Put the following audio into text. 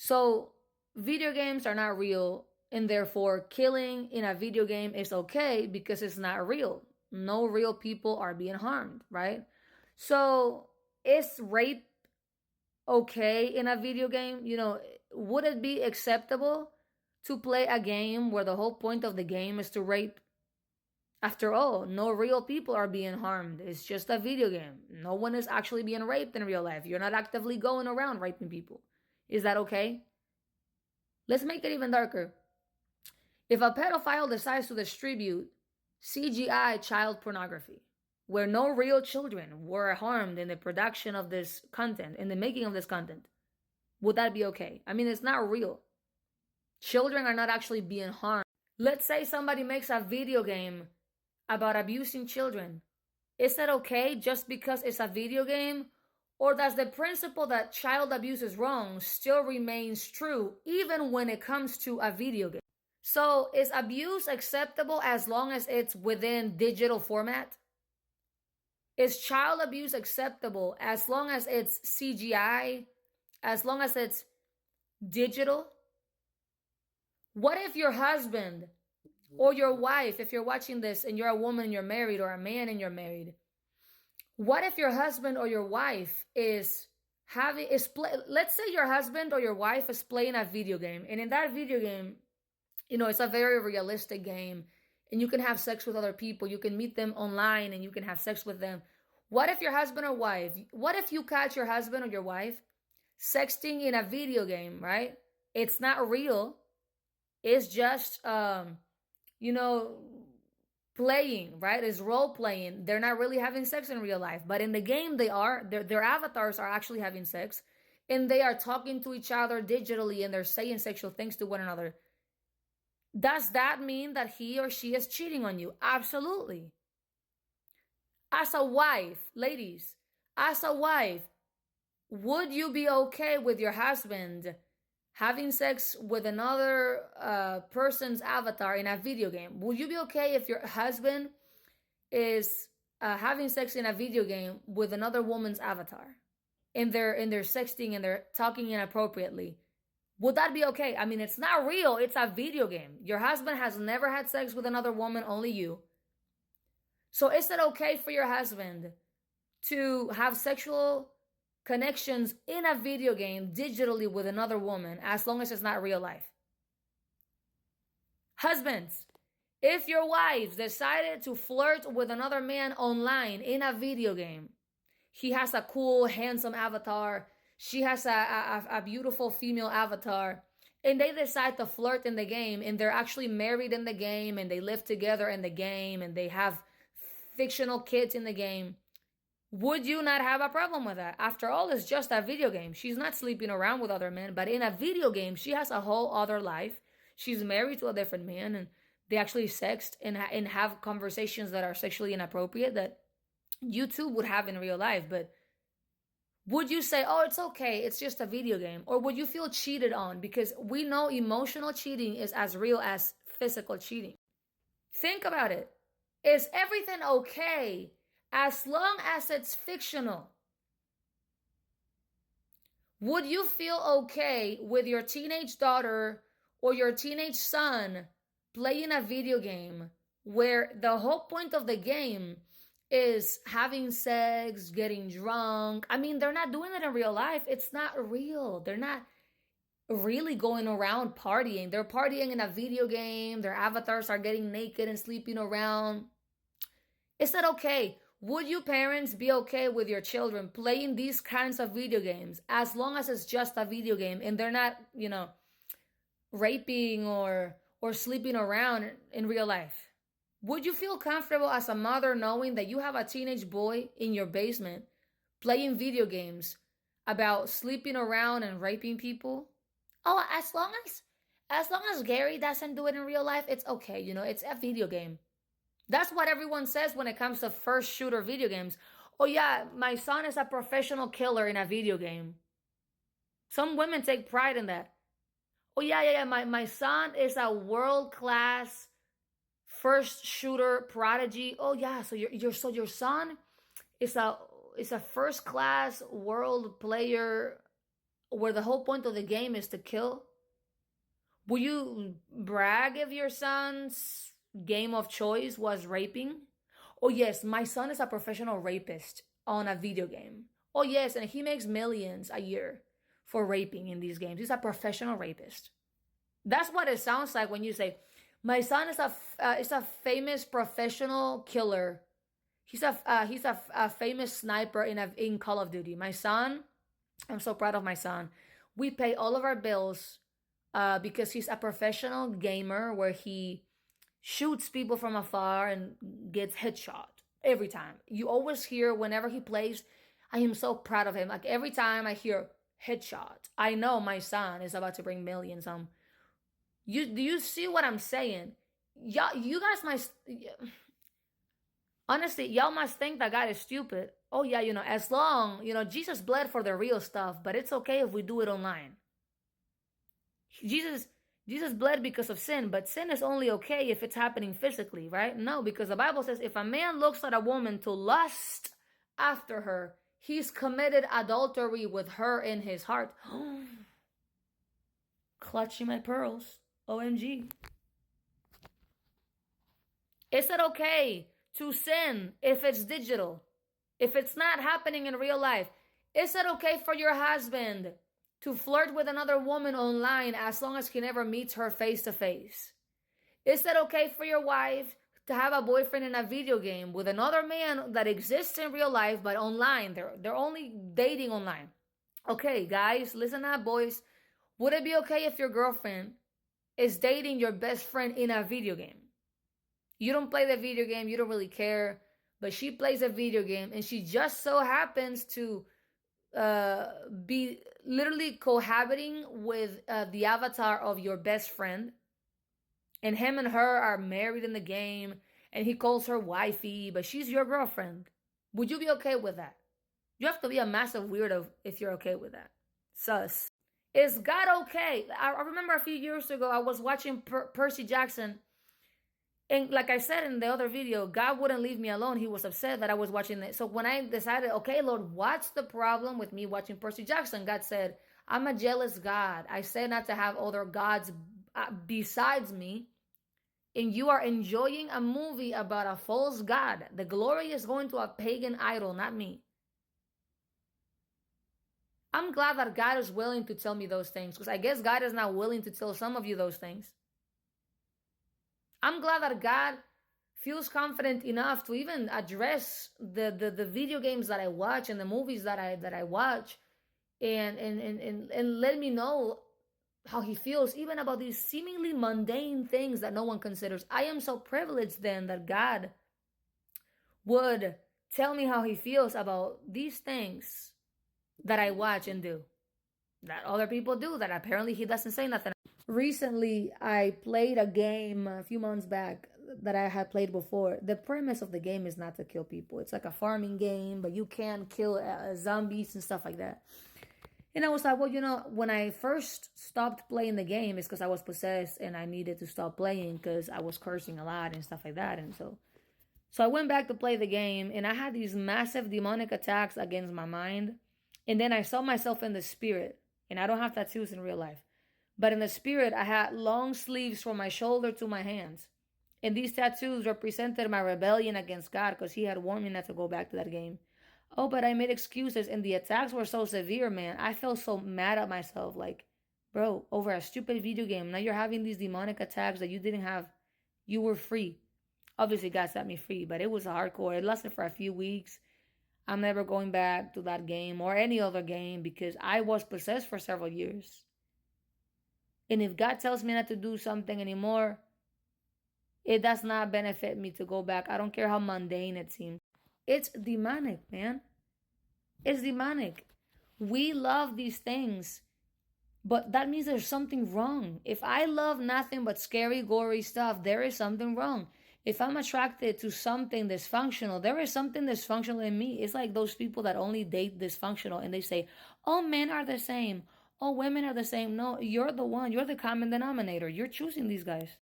So video games are not real, and therefore killing in a video game is okay because it's not real. No real people are being harmed, right? So is rape okay in a video game? Would it be acceptable to play a game where the whole point of the game is to rape? After all, no real people are being harmed. It's just a video game. No one is actually being raped in real life. You're not actively going around raping people. Is that okay? Let's make it even darker. If a pedophile decides to distribute CGI child pornography, where no real children were harmed in the production of this content, in the making of this content, would that be okay? I mean, it's not real. Children are not actually being harmed. Let's say somebody makes a video game about abusing children. Is that okay just because it's a video game? Or does the principle that child abuse is wrong still remains true even when it comes to a video game? So is abuse acceptable as long as it's within digital format? Is child abuse acceptable as long as it's CGI, as long as it's digital? What if your husband or your wife, if you're watching this and you're a woman and you're married, or a man and you're married, what if your husband or your wife let's say your husband or your wife is playing a video game, and in that video game, it's a very realistic game, and you can have sex with other people, you can meet them online and you can have sex with them. What if you catch your husband or your wife sexting in a video game, right? It's not real. It's just, playing, right? It's role playing. They're not really having sex in real life, but in the game they are. Their avatars are actually having sex, and they are talking to each other digitally, and they're saying sexual things to one another. Does that mean that he or she is cheating on you? Absolutely. As a wife, ladies, would you be okay with your husband having sex with another person's avatar in a video game? Would you be okay if your husband is having sex in a video game with another woman's avatar, and they're sexting and they're talking inappropriately? Would that be okay? I mean, it's not real. It's a video game. Your husband has never had sex with another woman, only you. So is it okay for your husband to have sexual connections in a video game digitally with another woman, as long as it's not real life? Husbands, if your wife decided to flirt with another man online in a video game, he has a cool, handsome avatar, she has a beautiful female avatar, and they decide to flirt in the game, and they're actually married in the game, and they live together in the game, and they have fictional kids in the game, would you not have a problem with that? After all, it's just a video game. She's not sleeping around with other men, but in a video game, she has a whole other life. She's married to a different man, and they actually sext and have conversations that are sexually inappropriate that you too would have in real life. But would you say, oh, it's okay, it's just a video game? Or would you feel cheated on? Because we know emotional cheating is as real as physical cheating. Think about it. Is everything okay as long as it's fictional? Would you feel okay with your teenage daughter or your teenage son playing a video game where the whole point of the game is having sex, getting drunk? I mean, they're not doing it in real life. It's not real. They're not really going around partying. They're partying in a video game. Their avatars are getting naked and sleeping around. Is that okay? Would you parents be okay with your children playing these kinds of video games as long as it's just a video game and they're not, raping or sleeping around in real life? Would you feel comfortable as a mother knowing that you have a teenage boy in your basement playing video games about sleeping around and raping people? Oh, as long as Gary doesn't do it in real life, it's okay. It's a video game. That's what everyone says when it comes to first shooter video games. Oh yeah, my son is a professional killer in a video game. Some women take pride in that. Oh yeah. My son is a world-class first shooter prodigy. Oh yeah, so your son is a first-class world player where the whole point of the game is to kill, will you brag if your son's game of choice was raping? Oh, yes, my son is a professional rapist on a video game. Oh, yes, and he makes millions a year for raping in these games. He's a professional rapist. That's what it sounds like when you say, my son is a famous professional killer. He's a famous sniper in Call of Duty. My son, I'm so proud of my son. We pay all of our bills because he's a professional gamer where he shoots people from afar and gets headshot every time. You always hear whenever he plays, I am so proud of him. Like every time I hear headshot, I know my son is about to bring millions. Do you see what I'm saying? Y'all, you guys might honestly, y'all must think that God is stupid. Oh yeah, as long Jesus bled for the real stuff, but it's okay if we do it online. Jesus bled because of sin, but sin is only okay if it's happening physically, right? No, because the Bible says if a man looks at a woman to lust after her, he's committed adultery with her in his heart. Clutching my pearls. OMG. Is it okay to sin if it's digital? If it's not happening in real life? Is it okay for your husband to flirt with another woman online as long as he never meets her face to face? Is it okay for your wife to have a boyfriend in a video game with another man that exists in real life but online? They're only dating online. Okay, guys, listen up, boys. Would it be okay if your girlfriend is dating your best friend in a video game? You don't play the video game, you don't really care, but she plays a video game and she just so happens to be literally cohabiting with the avatar of your best friend, and him and her are married in the game, and he calls her wifey, but she's your girlfriend. Would you be okay with that? You have to be a massive weirdo if you're okay with that. Sus. Is God okay? I remember a few years ago I was watching Percy Jackson, and like I said in the other video, God wouldn't leave me alone. He was upset that I was watching it. So when I decided, okay, Lord, what's the problem with me watching Percy Jackson? God said, I'm a jealous God. I said not to have other gods besides me. And you are enjoying a movie about a false God. The glory is going to a pagan idol, not me. I'm glad that God is willing to tell me those things, because I guess God is not willing to tell some of you those things. I'm glad that God feels confident enough to even address the video games that I watch and the movies that I watch, and let me know how he feels even about these seemingly mundane things that no one considers. I am so privileged then that God would tell me how he feels about these things that I watch and do, that other people do, that apparently he doesn't say nothing. Recently, I played a game a few months back that I had played before. The premise of the game is not to kill people. It's like a farming game, but you can kill zombies and stuff like that. And I was like, well, when I first stopped playing the game, it's because I was possessed and I needed to stop playing because I was cursing a lot and stuff like that. And so I went back to play the game, and I had these massive demonic attacks against my mind. And then I saw myself in the spirit, and I don't have tattoos in real life. But in the spirit, I had long sleeves from my shoulder to my hands. And these tattoos represented my rebellion against God, because he had warned me not to go back to that game. Oh, but I made excuses, and the attacks were so severe, man. I felt so mad at myself. Like, bro, over a stupid video game, now you're having these demonic attacks that you didn't have. You were free. Obviously, God set me free, but it was hardcore. It lasted for a few weeks. I'm never going back to that game or any other game because I was possessed for several years. And if God tells me not to do something anymore, it does not benefit me to go back. I don't care how mundane it seems. It's demonic, man. It's demonic. We love these things, but that means there's something wrong. If I love nothing but scary, gory stuff, there is something wrong. If I'm attracted to something dysfunctional, there is something dysfunctional in me. It's like those people that only date dysfunctional and they say, oh, men are the same. Oh, women are the same. No, you're the one. You're the common denominator. You're choosing these guys.